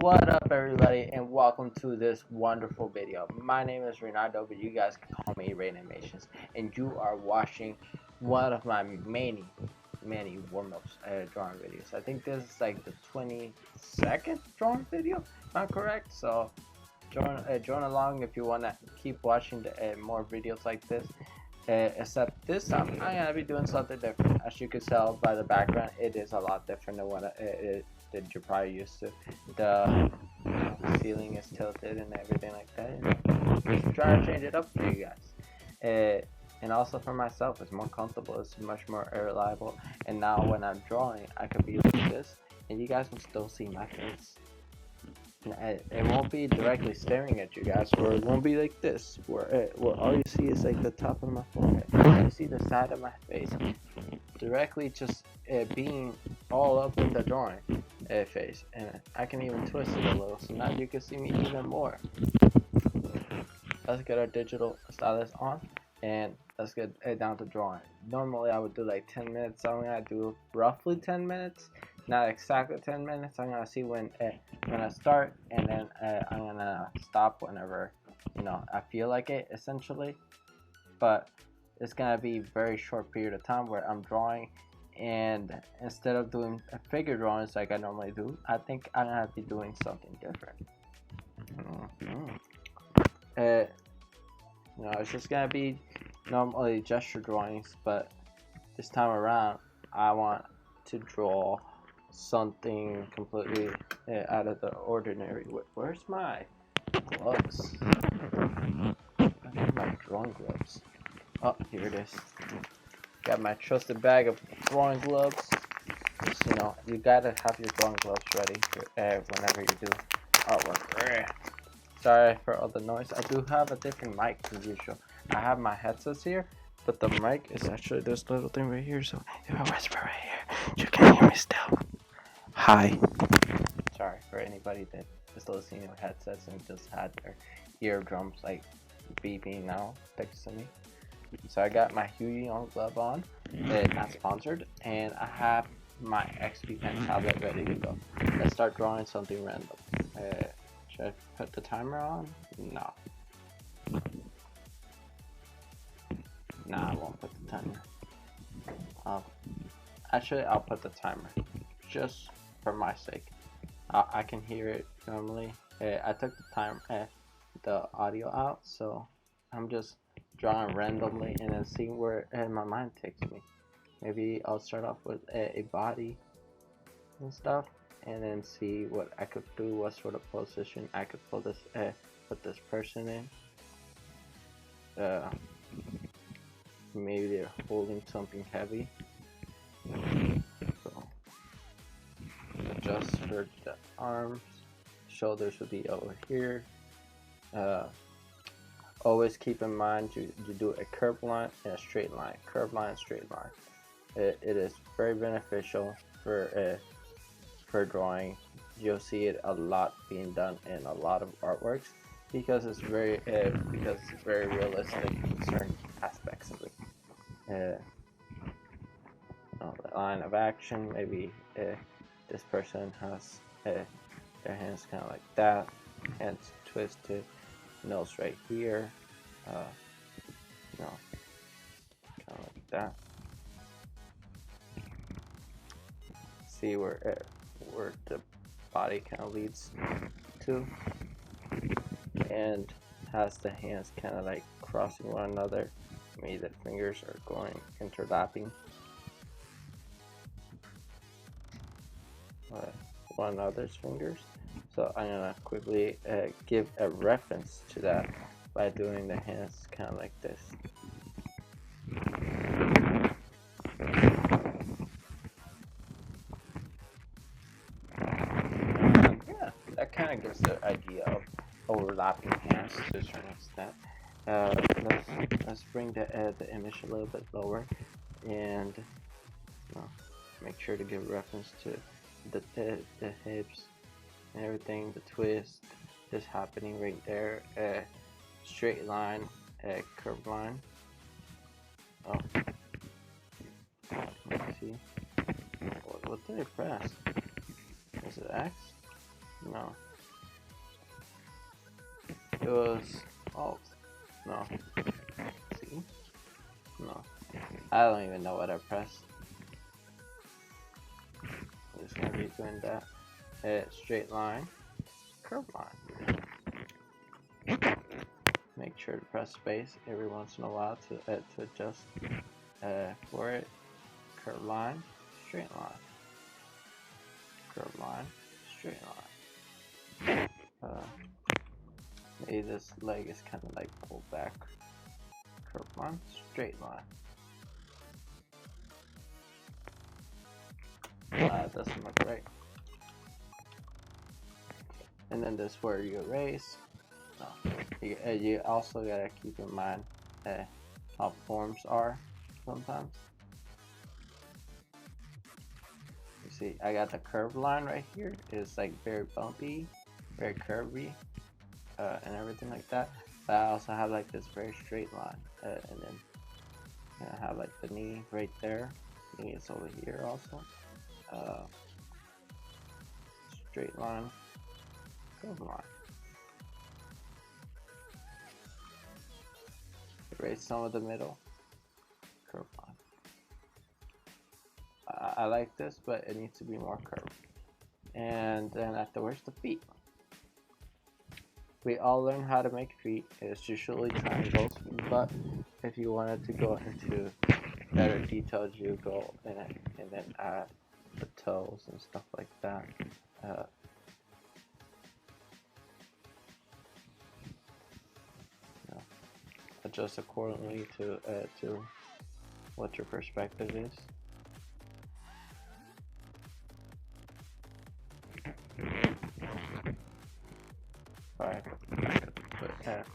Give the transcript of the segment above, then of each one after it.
What up, everybody, and welcome to this wonderful video. My name is Reynaldo, but you guys can call me Reynamations, and you are watching one of my many warm-ups drawing videos. I think this is like the 22nd drawing video, if I'm correct. So join along if you want to keep watching more videos like this. Except this time, I'm gonna be doing something different. As you can tell by the background, it is a lot different than what that you're probably used to. The ceiling is tilted and everything like that. Just try to change it up for you guys. And also for myself, it's more comfortable. It's much more reliable. And now when I'm drawing, I can be like this, and you guys will still see my face. It won't be directly staring at you guys, or it won't be like this, where all you see is like the top of my forehead. You see the side of my face, directly just being all up in the drawing face, and I can even twist it a little, so now you can see me even more. Let's get our digital stylus on, and let's get down to drawing. Normally I would do like 10 minutes, so I'm gonna do roughly 10 minutes. Not exactly 10 minutes. I'm gonna see when I start, and then I'm gonna stop whenever I feel like it, essentially. But it's gonna be a very short period of time where I'm drawing, and instead of doing figure drawings like I normally do, I think I'm gonna be doing something different. It's just gonna be normally gesture drawings, but this time around I want to draw something completely out of the ordinary. Where's my gloves? I need my drawing gloves. Oh, here it is. Got my trusted bag of drawing gloves. Just, you gotta have your drawing gloves ready for, whenever you do artwork. Sorry for all the noise. I do have a different mic than usual. I have my headsets here, but the mic is actually this little thing right here. So if I whisper right here, you can hear me still. Hi. Sorry for anybody that is listening with headsets and just had their eardrums like beeping now next to me. So I got my Huey on glove on, not sponsored, and I have my XP pen tablet ready to go. Let's start drawing something random. Should I put the timer on? No. Nah, I won't put the timer. Actually, I'll put the timer, just for my sake. I can hear it normally. I took the audio out, so I'm just drawing randomly and then seeing where my mind takes me. Maybe I'll start off with a body and stuff, and then see what I could do, what sort of position I could put this person in. Maybe they're holding something heavy. So just for the arms, shoulders would be over here. Always keep in mind you do a curved line and a straight line. Curved line, straight line. It is very beneficial for drawing. You'll see it a lot being done in a lot of artworks because it's very realistic in certain aspects of it. The line of action, maybe this person has their hands kind of like that, hands twisted, nose right here, kind of like that. See where the body kind of leads to, and has the hands kind of like crossing one another. Maybe the fingers are going interlapping one another's fingers. So I'm gonna quickly give a reference to that by doing the hands kind of like this. Yeah, that kind of gives the idea of overlapping hands to a certain extent. Let's bring the image a little bit lower, and make sure to give reference to the hips and everything, the twist is happening right there. Straight line, curved line. Oh, let's see. What did I press? Is it X? No. It was, oh, no, see, no, I don't even know what I pressed. I'm just gonna be doing that. Straight line, curve line. Make sure to press space every once in a while to adjust for it. Curve line, straight line. Curve line, straight line. Maybe this leg is kind of like pulled back. Curve line, straight line. That doesn't look right. And then this where you erase. No. You also gotta keep in mind how forms are sometimes. You see, I got the curved line right here. It's like very bumpy, very curvy, and everything like that. But I also have like this very straight line, and then I have like the knee right there. Knee is over here also. Straight line, curved line. Erase some of the middle, curved line. I like this, but it needs to be more curved. And then afterwards, the feet. We all learn how to make feet. It's usually triangles, but if you wanted to go into better details, you go in and then add the toes and stuff like that. Adjust accordingly to what your perspective is. Alright,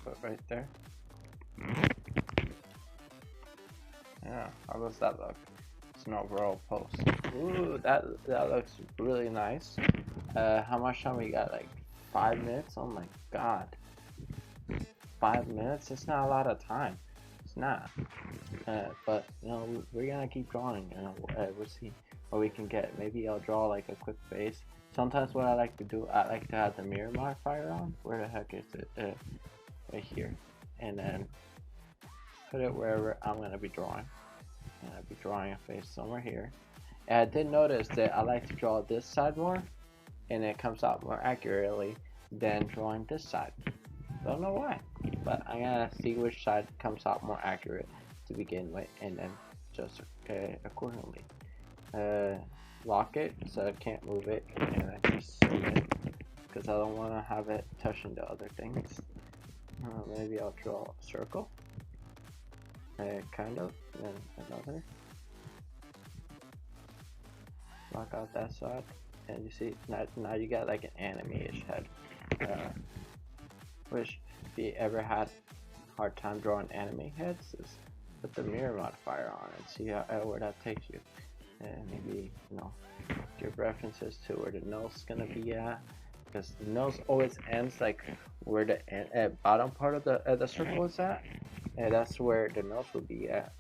put right there. Yeah, how does that look? It's an overall post. Ooh, that looks really nice. How much time we got? Like 5 minutes? Oh my god. 5 minutes? It's not a lot of time. It's not. But you know, we're gonna keep drawing. You know, we'll see what we can get. Maybe I'll draw like a quick face. Sometimes what I like to do, I like to have the mirror modifier on. Where the heck is it? Right here. And then put it wherever I'm gonna be drawing. And I'll be drawing a face somewhere here. And I did notice that I like to draw this side more, and it comes out more accurately than drawing this side. Don't know why, but I'm gonna see which side comes out more accurate to begin with, and then just accordingly. Lock it so I can't move it, and I just see it because I don't want to have it touching the other things. Maybe I'll draw a circle, kind of, and then another. Lock out that side, and you see now you got like an anime-ish head. Which, if you ever had a hard time drawing anime heads, is put the mirror modifier on and see where that takes you. And maybe, you know, give references to where the nose is gonna be at, because the nose always ends like where the bottom part of the circle is at, and that's where the nose will be at.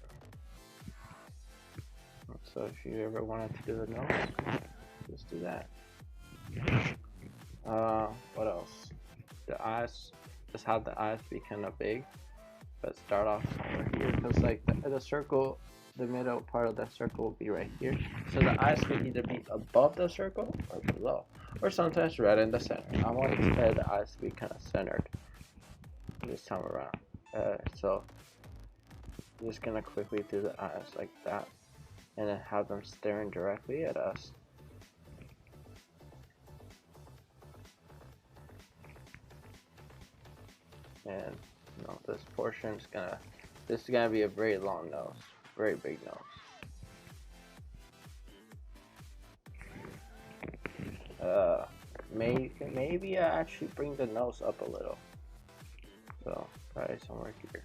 So if you ever wanted to do the nose, just do that. What else? The eyes, just have the eyes be kind of big, but start off somewhere here, because like the circle, the middle part of the circle will be right here, so the eyes can either be above the circle or below, or sometimes right in the center. I want the eyes to be kind of centered this time around. So I'm just gonna quickly do the eyes like that, and then have them staring directly at us. And you know, this portion is gonna be a very long nose, very big nose. Maybe I actually bring the nose up a little. So probably somewhere here.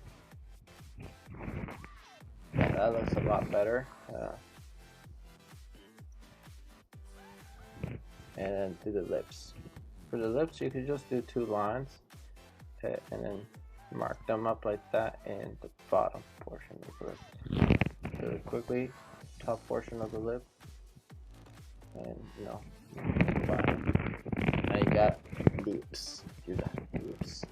Yeah, that looks a lot better. And then do the lips. For the lips, you could just do 2 lines. And then mark them up like that, and the bottom portion of the lip. Really quickly, top portion of the lip, and you know, bottom. Now you got loops. Do that, loops.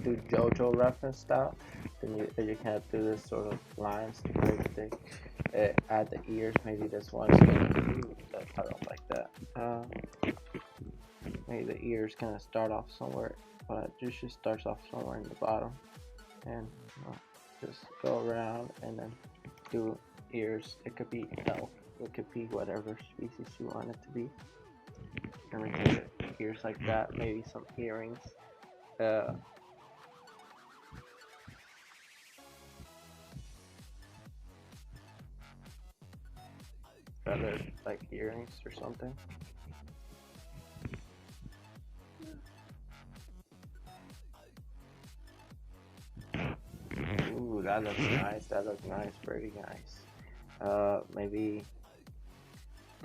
do JoJo reference style, then you can do this sort of lines to create the add the ears. Maybe this one's gonna. I don't like that. Maybe the ears gonna start off somewhere, but it usually starts off somewhere in the bottom, and just go around and then do ears. It could be elk. It could be whatever species you want it to be. And we take it ears like that. Maybe some earrings. Feathered like earrings or something. Ooh, that looks nice. That looks nice. Very nice. Maybe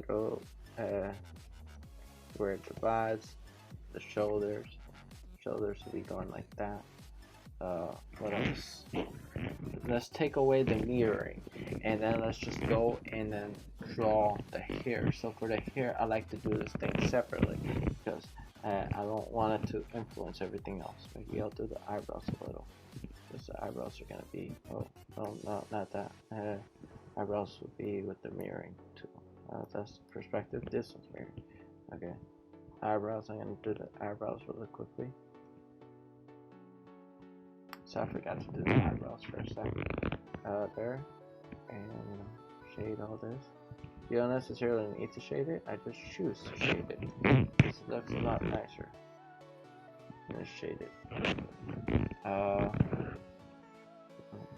throw where it divides the shoulders. Shoulders will be going like that. What else? Let's take away the mirroring, and then let's just go and then draw the hair. So for the hair, I like to do this thing separately because I don't want it to influence everything else. Maybe I'll do the eyebrows a little. Because the eyebrows are gonna be no, not that. Eyebrows will be with the mirroring too. That's the perspective. This one's mirroring. Okay. Eyebrows. I'm gonna do the eyebrows really quickly. So I forgot to do the eyebrows for a second. There. And shade all this. You don't necessarily need to shade it. I just choose to shade it. This looks a lot nicer. I'm gonna shade it.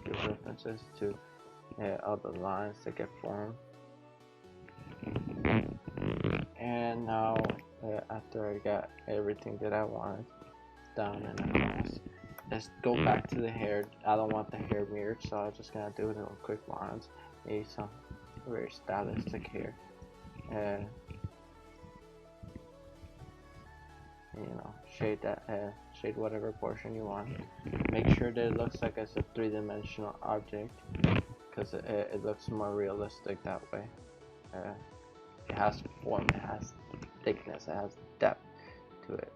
Give references to all the lines that get formed. And now, after I got everything that I wanted down and across, let's go back to the hair. I don't want the hair mirrored, so I'm just gonna do it in quick lines. Maybe some very stylistic hair. You know, shade that, shade whatever portion you want. Make sure that it looks like it's a three-dimensional object, because it looks more realistic that way. It has form, it has thickness, it has depth to it.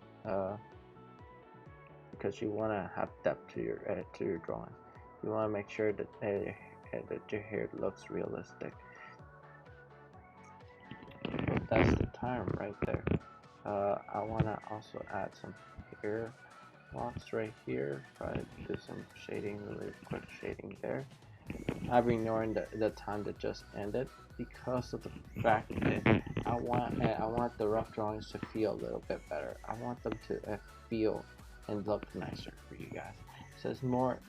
Because you want to have depth to your drawing. You want to make sure that that your hair looks realistic. So that's the time right there. I want to also add some hair locks right here. Probably do some shading, really quick shading there. I'm ignoring the time that just ended because of the fact that I want the rough drawings to feel a little bit better. I want them to feel and look nicer for you guys. So it's more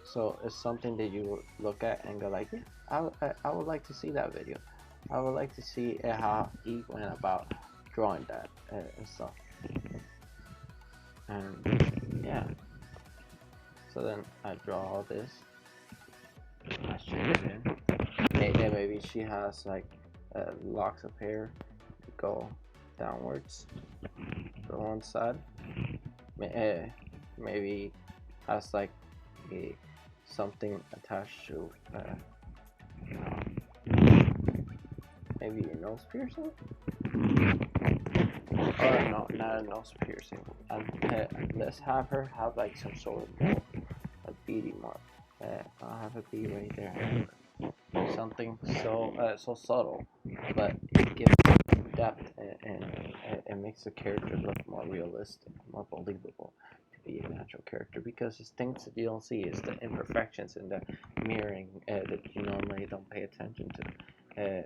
so it's something that you look at and go like, yeah, I would like to see that video. I would like to see how he went about drawing that and stuff. And yeah, so then I draw all this. I shade it in. And maybe she has like locks of hair go downwards to one side. Maybe has like something attached to maybe a nose piercing. Or no, not a nose piercing. Let's have her have like some sort of mark, a beady mark. I'll have a bead right there. Something so subtle, but it gives depth and it makes the character look more realistic, more believable to be a natural character. Because it's things that you don't see, is the imperfections in the mirroring that you normally don't pay attention to.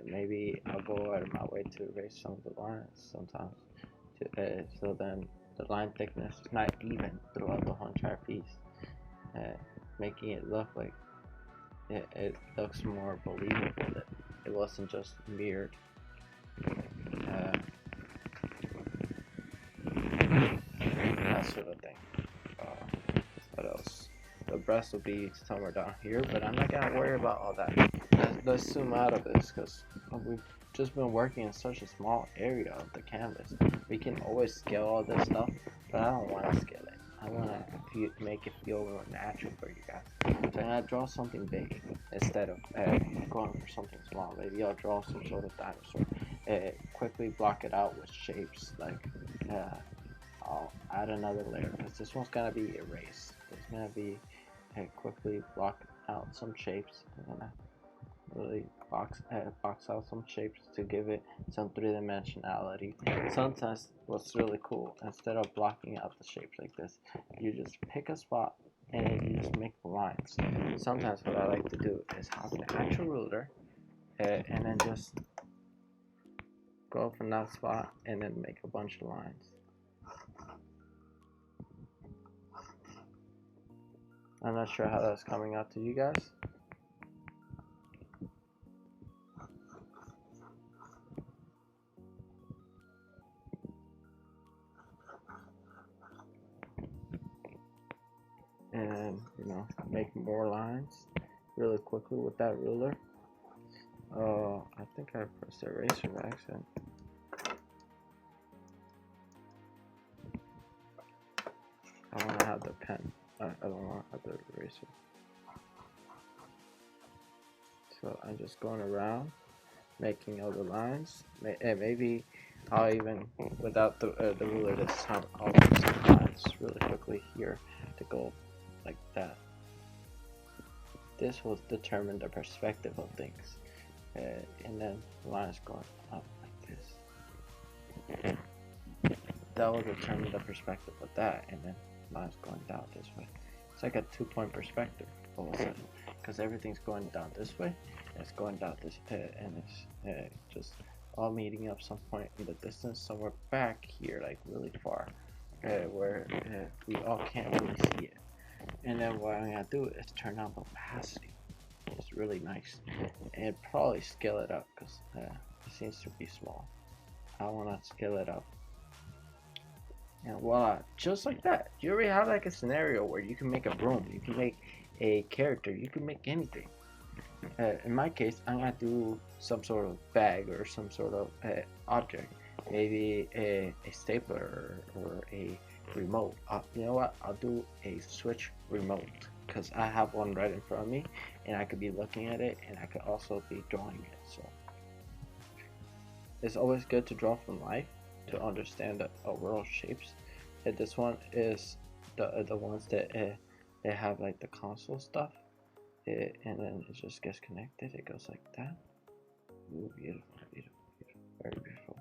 Maybe I'll go out of my way to erase some of the lines sometimes. So then the line thickness is not even throughout the whole entire piece, making it look like it looks more believable that it wasn't just mirrored. That sort of thing. What else? The breast will be somewhere down here, but I'm not gonna worry about all that. Let's zoom out of this because we've just been working in such a small area of the canvas. We can always scale all this stuff, but I don't want to scale it. I want to make it feel more natural for you guys. So I'm gonna draw something big instead of going for something small. Maybe I'll draw some sort of dinosaur. Quickly block it out with shapes like I'll add another layer because this one's gonna be erased. It's gonna be quickly block out some shapes. I'm gonna really box out some shapes to give it some three-dimensionality. Sometimes what's really cool, instead of blocking out the shapes like this, you just pick a spot and then you just make the lines. Sometimes what I like to do is have an actual ruler and then just go from that spot and then make a bunch of lines. I'm not sure how that's coming out to you guys. And make more lines really quickly with that ruler. I think I pressed the eraser by accident. I want to have the pen. I don't want to have the eraser. So I'm just going around making all the lines. Maybe I'll even, without the ruler this time, I'll make some lines really quickly here to go like that. This will determine the perspective of things. And then lines going up like this. That will determine the perspective of that, and then lines going down this way. It's like a 2-point perspective all of a sudden, because everything's going down this way, and it's going down this way, and it's just all meeting up some point in the distance, somewhere back here, like really far, where we all can't really see it. And then what I'm gonna do is turn on the opacity. It's really nice, and probably scale it up because it seems to be small. I want to scale it up, and voila, just like that. You already have like a scenario where you can make a broom, you can make a character, you can make anything. In my case, I'm gonna do some sort of bag or some sort of object, maybe a stapler or a remote. You know what? I'll do a Switch remote because I have one right in front of me, and I could be looking at it, and I could also be drawing it. So it's always good to draw from life to understand the overall shapes. And this one is the ones that they have like the console stuff, and then it just gets connected. It goes like that. Ooh, beautiful, beautiful, beautiful, very beautiful.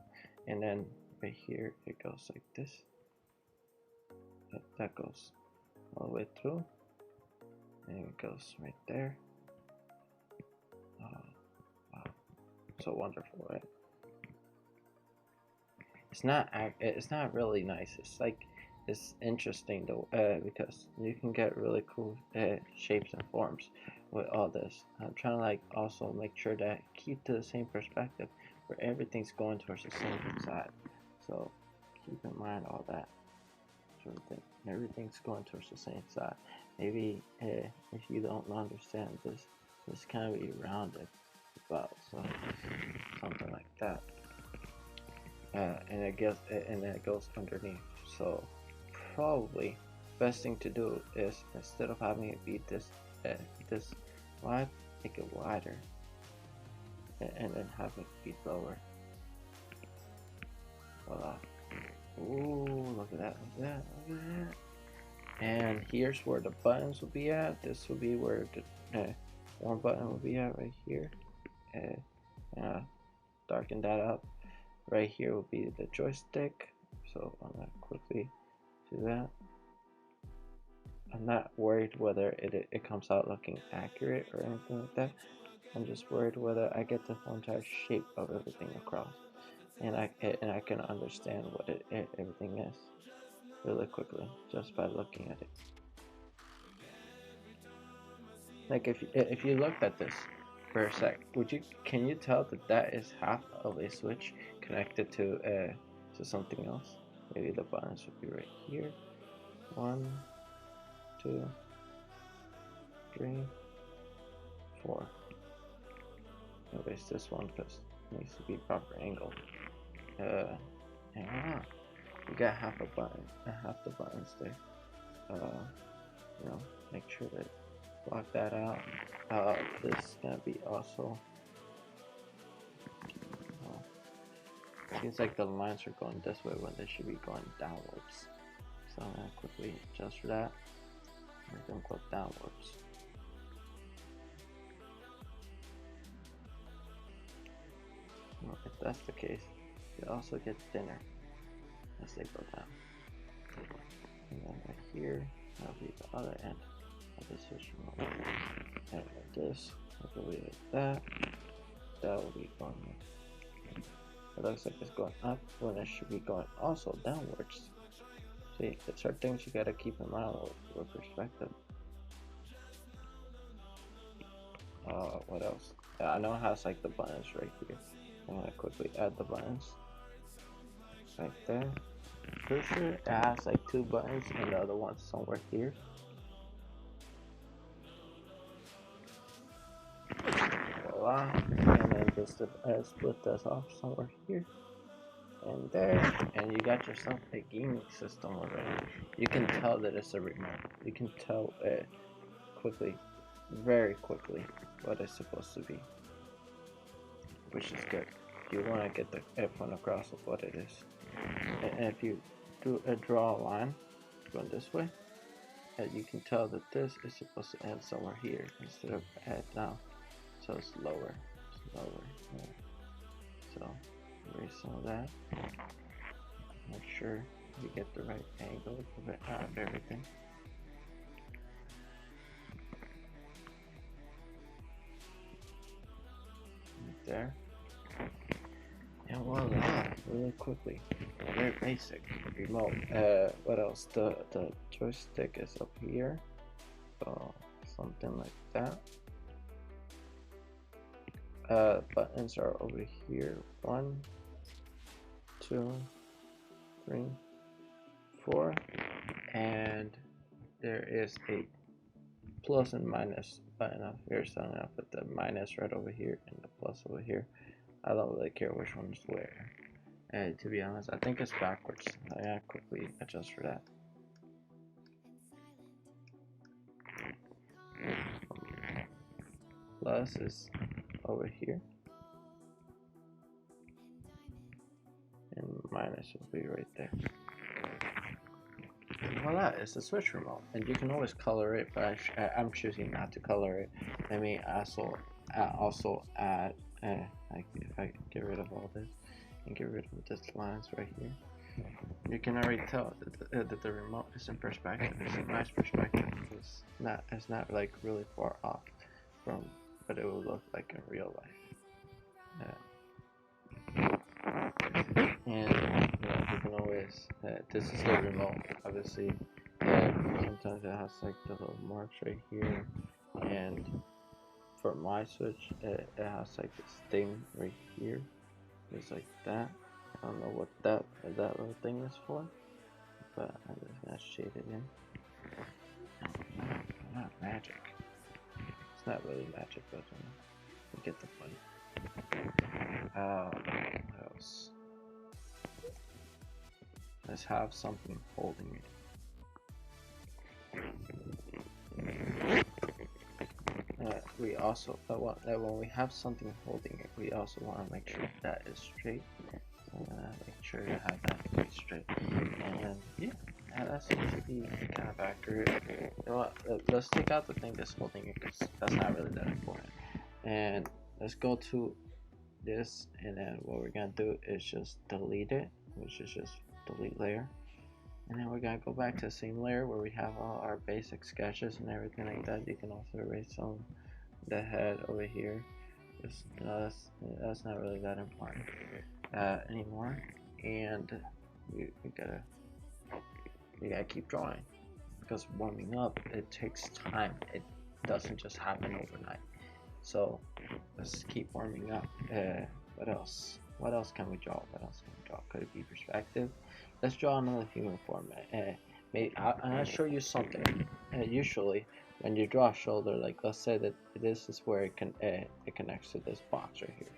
And then right here it goes like this. That goes all the way through, and it goes right there. Oh, wow, so wonderful, right? It's not really nice. It's like it's interesting though, because you can get really cool shapes and forms with all this. I'm trying to like also make sure that I keep to the same perspective where everything's going towards the same side. So keep in mind all that sort of thing. Everything's going towards the same side. Maybe if you don't understand this kind of be rounded about, so something like that. And then it goes underneath. So probably best thing to do is, instead of having it be this wide, make it wider, and then have it be lower. Voila. Ooh, look at that, look at that, look at that. And here's where the buttons will be at. This will be where the one button will be at right here. Darken that up. Right here will be the joystick. So I'm gonna quickly do that. I'm not worried whether it comes out looking accurate or anything like that. I'm just worried whether I get the whole entire shape of everything across, and I can understand what everything is really quickly just by looking at it. Like if you looked at this for a sec, can you tell that is half of a switch connected to something else? Maybe the buttons would be right here. 1, 2, 3, 4. Erase this one because it needs to be proper angle. And we got half a button, half the buttons there. Make sure that block that out. This is gonna be also. Seems like the lines are going this way when they should be going downwards. So I'm gonna quickly adjust for that. We're gonna go downwards. Well, if that's the case, they also get thinner as they go down. And then right here, that'll be the other end of the switch remote. And like this, it'll be like that. That will be going up. It looks like it's going up when it should be going also downwards. See, there are things you gotta keep in mind with perspective. What else? Yeah, I know it has like the buttons right here. I'm gonna quickly add the buttons right there. For sure, it has like 2 buttons and the other one's somewhere here. Voila. And then just split this off somewhere here and there, and you got yourself a gaming system already. You can tell that it's a remote. You can tell it quickly, very quickly, what it's supposed to be, which is good. You want to get the point across of what it is. And if you draw a line going this way, you can tell that this is supposed to end somewhere here instead of at now. So it's lower. Yeah. So erase some of that. Make sure you get the right angle of everything. Right there. And voila, really quickly. Very basic remote. What else? The joystick is up here. So something like that. Buttons are over here. 1, 2, 3, 4, and there is a plus and minus button up here, so I'm gonna put the minus right over here and the plus over here. I don't really care which one's where. And to be honest, I think it's backwards. I gotta quickly adjust for that. Plus is over here, and minus will be right there. And voila, it's a switch remote, and you can always color it, but I'm choosing not to color it. Let me also add, if I get rid of all this and get rid of this lines right here, you can already tell that the remote is in perspective. It's a nice perspective. It's not like really far off from what it will look like in real life. And you can always, this is the remote, obviously. Sometimes it has like the little marks right here, and for my switch, it has like this thing right here. It's like that. I don't know what that little thing is for, but I'm just gonna shade it in. Not magic. It's not really magic, but you get the point. What else? Let's have something holding it. We also, when we have something holding it, we also want to make sure that is straight. So I'm gonna make sure to have that to be straight. And yeah, that seems to be kind of accurate. You know what? Let's take out the thing that's holding it, because that's not really that important. And let's go to this, and then what we're gonna do is just delete it, which is just delete layer. And then we're gonna go back to the same layer where we have all our basic sketches and everything like that. You can also erase some the head over here. Just, that's not really that important anymore. And we gotta keep drawing, because warming up, it takes time. It doesn't just happen overnight. So let's keep warming up. What else? What else can we draw? Could it be perspective? Let's draw another human form. I'll show you something. Usually, when you draw a shoulder, like let's say that this is where it connects to this box right here,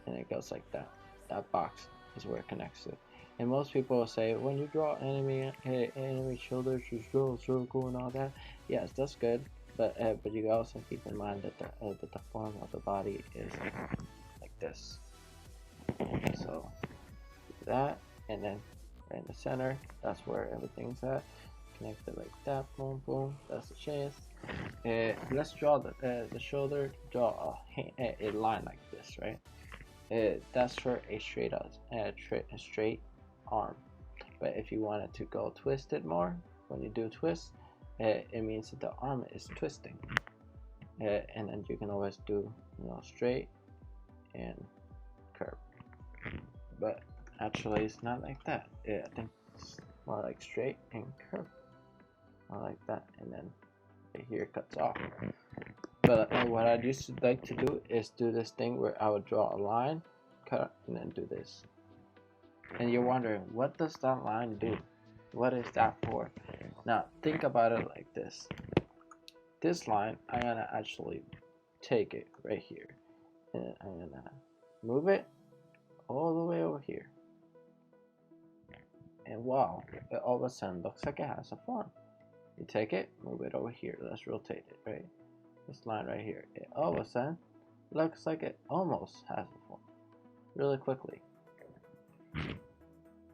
and it goes like that. That box is where it connects to. And most people will say, when you draw enemy shoulders, just draw a circle and all that. Yes, that's good, but you also keep in mind that the form of the body is like this. So that, and then right in the center. That's where everything's at. Connect it like that. Boom, boom. That's the chest. Let's draw the shoulder. Draw a line like this, right? That's for a straight arm. But if you want it to go twisted more, when you do twist, it means that the arm is twisting. And then you can always do, straight and curve. But actually, it's not like that. I think it's more like straight and curve. More like that, and then right here cuts off. But what I used to like to do is do this thing where I would draw a line, cut, and then do this. And you're wondering, what does that line do? What is that for? Now, think about it like this. This line, I'm gonna actually take it right here, and I'm gonna move it all the way over here. And wow, it all of a sudden looks like it has a form. You take it, move it over here. Let's rotate it, right? This line right here. It all of a sudden looks like it almost has a form. Really quickly.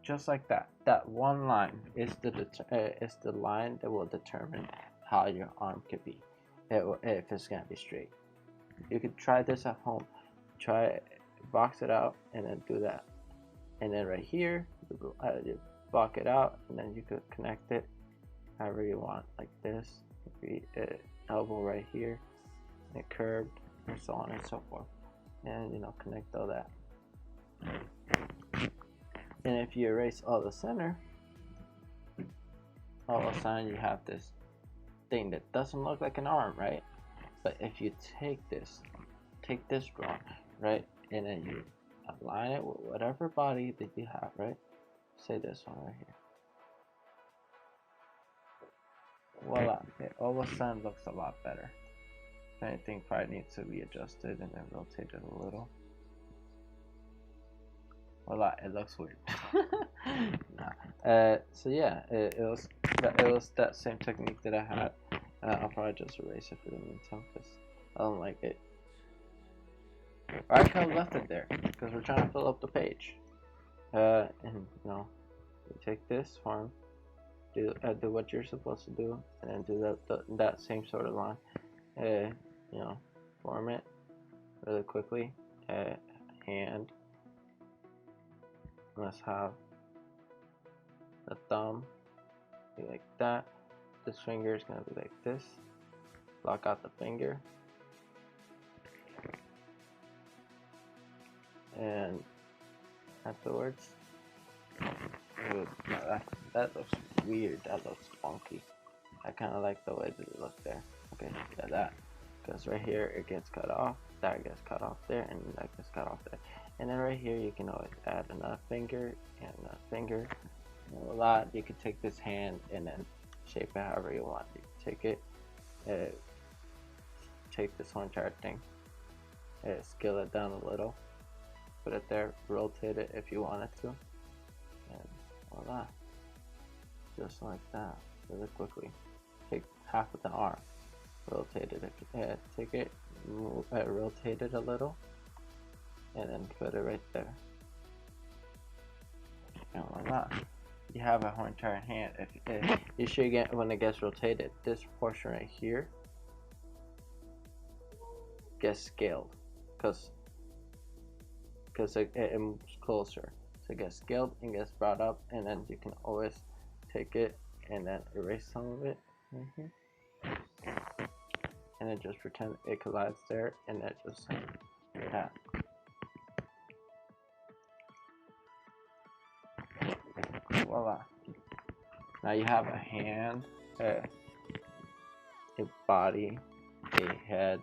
Just like that. That one line is the line that will determine how your arm could be. If it's gonna be straight. You could try this at home. Try it, box it out, and then do that. And then right here, you block it out, and then you could connect it however you want, like this. Maybe elbow right here, and curved, and so on and so forth. And connect all that. And if you erase all the center, all of a sudden you have this thing that doesn't look like an arm, right? But if you take this drawing, right, and then you align it with whatever body that you have, right? Say this one right here. Voila, it all of a sudden looks a lot better. If anything, probably needs to be adjusted and then rotated a little. Voila, it looks weird. Nah. So yeah, it was that same technique that I had. I'll probably just erase it for the meantime because I don't like it. Or I could have left it there because we're trying to fill up the page. And you take this form, do what you're supposed to do, and then do that same sort of line. Form it really quickly. Hand. Let's have the thumb be like that. This finger is gonna be like this. Block out the finger. And afterwards, that looks weird. That looks funky. I kind of like the way that it looks there. Okay, yeah, that. Because right here it gets cut off. That gets cut off there, and that gets cut off there. And then right here you can always add another finger and a finger. And a lot. You can take this hand and then shape it however you want. You can take it, take this whole entire thing, scale it down a little, put it there, rotate it if you wanted to, and voila, just like that, really quickly. Take half of the arm, rotate it, take it, rotate it a little, and then put it right there, and voila. You have a whole entire hand. If you should get, when it gets rotated, this portion right here gets scaled because it moves closer. So it gets scaled and gets brought up, and then you can always take it and then erase some of it right here, and then just pretend it collides there, and then just that. Voila. Now you have a hand, a body, a head,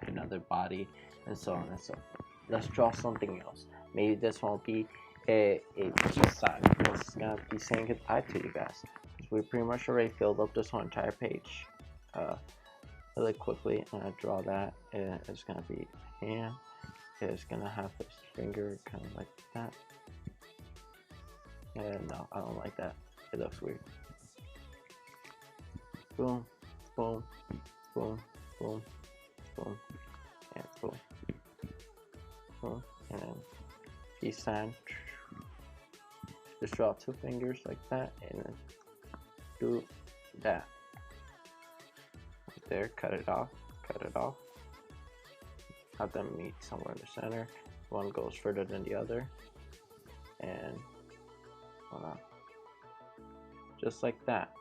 another body, and so on and so forth. Let's draw something else. Maybe this won't be a peace sign. This is gonna be saying goodbye to you guys. We pretty much already filled up this whole entire page. Really quickly, I'm gonna draw that. It's gonna be a hand. It's gonna have this finger kind of like that. And no, I don't like that. It looks weird. Boom, boom, boom, boom, boom, and boom, boom, and then peace sign. just draw 2 fingers like that, and then do that. Right there, cut it off. Have them meet somewhere in the center. One goes further than the other, and voila. Just like that,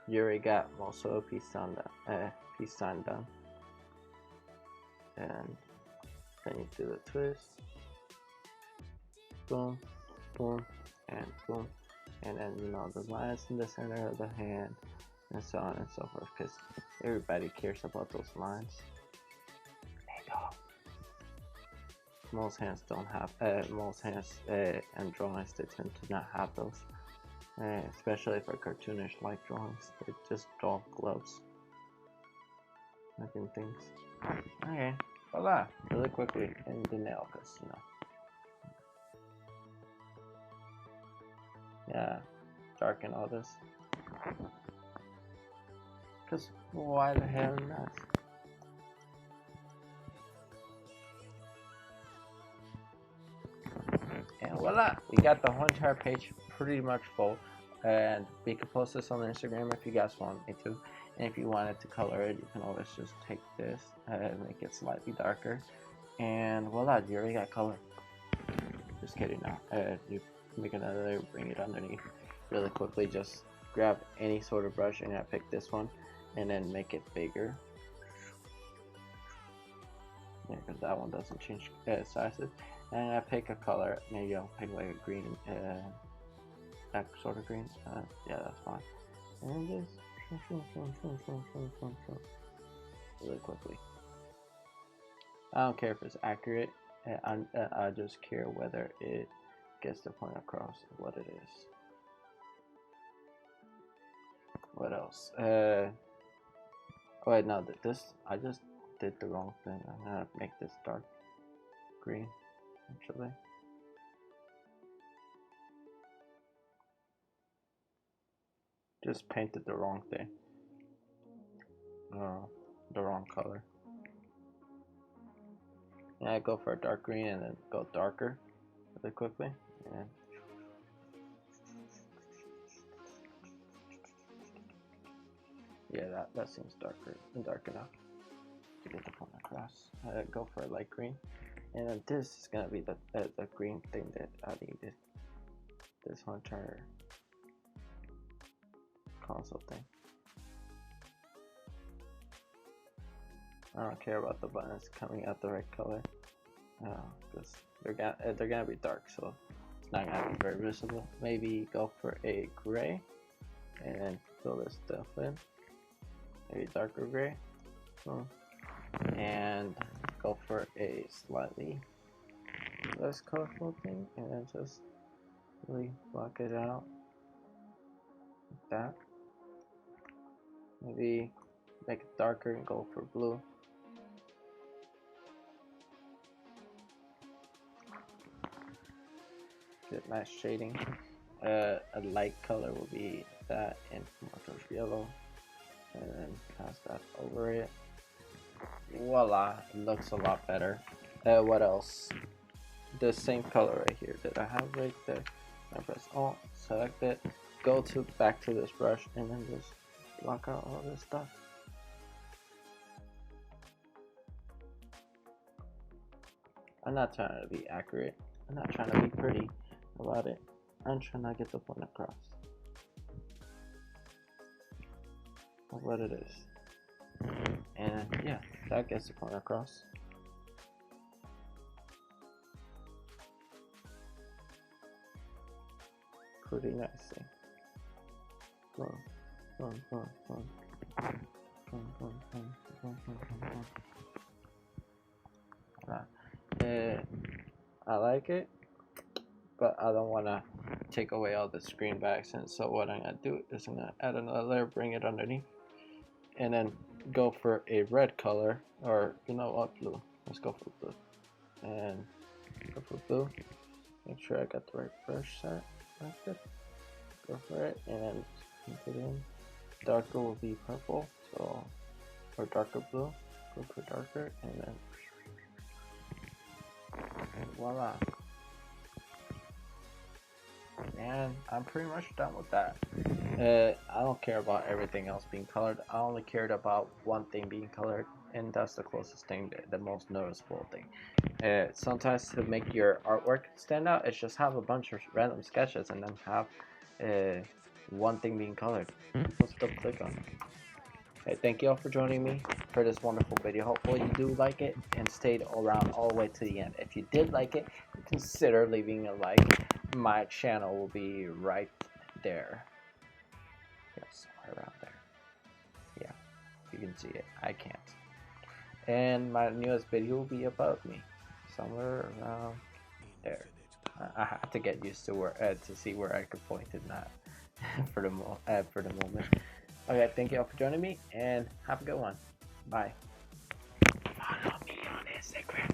you already got most of the peace sign done. And then you do the twist, boom, boom, and boom, and then the lines in the center of the hand, and so on and so forth, because everybody cares about those lines. There you go. Most hands don't have, and drawings, they tend to not have those, especially for cartoonish like drawings. They just draw gloves, making things. Okay, voila, really quickly, and the nail, because yeah, darken all this, because why the hell not? And voila, we got the whole entire page pretty much full, and we can post this on Instagram if you guys want me to. And if you wanted to color it, you can always just take this and make it slightly darker, and voila, you already got color. Just kidding now. You make another layer, bring it underneath really quickly. Just grab any sort of brush, and I pick this one, and then make it bigger. Yeah, because that one doesn't change sizes. And I pick a color. Maybe I'll pick like a green, that sort of green. Yeah, that's fine. And just really quickly. I don't care if it's accurate. I just care whether it gets the point across what it is. What else? Oh wait, no, this, I just did the wrong thing. I'm gonna make this dark green, actually. Just painted the wrong thing. The wrong color. And I go for a dark green and then go darker really quickly. And yeah, that seems dark enough to get the point across. Go for a light green, and then this is gonna be the green thing that I needed. This whole entire console thing. I don't care about the buttons coming out the right color, because they're gonna be dark, so it's not gonna be very visible. Maybe go for a gray, and then fill this stuff in. Maybe darker gray, and go for a slightly less colorful thing, and then just really block it out like that. Maybe make it darker and go for blue. Get nice shading. A light color will be that, and more towards yellow, and then pass that over it. Voila, it looks a lot better. What else? The same color right here that I have right there. I press Alt, select it, go back to this brush, and then just block out all this stuff. I'm not trying to be accurate. I'm not trying to be pretty about it. I'm trying to get the point across of what it is. And yeah, that gets the point across. Pretty nicely. Boom, boom, boom, boom. Boom, boom, boom, boom, boom, boom, boom. I like it, but I don't want to take away all the screen by accident. So what I'm going to do is I'm going to add another layer, bring it underneath, and then go for a red color, or you know what, blue. Let's go for blue. And go for blue. Make sure I got the right brush set. Like that. Go for it, and then put it in. Darker will be purple, so, or darker blue. Go for darker, and then voila. and I'm pretty much done with that. I don't care about everything else being colored. I only cared about one thing being colored, and that's the closest thing, the most noticeable thing. Sometimes to make your artwork stand out, it's just have a bunch of random sketches and then have one thing being colored. Let's double click on it. Hey, thank you all for joining me for this wonderful video. Hopefully you do like it and stayed around all the way to the end. If you did like it, consider leaving a like. My channel will be right there. Yeah, somewhere around there. Yeah, you can see it. I can't. And my newest video will be above me, somewhere around there. I have to get used to where to see where I could point it, not for the moment. Okay, thank you all for joining me, and have a good one. Bye. Follow me on Instagram.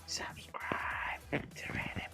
Subscribe to Reynaldo.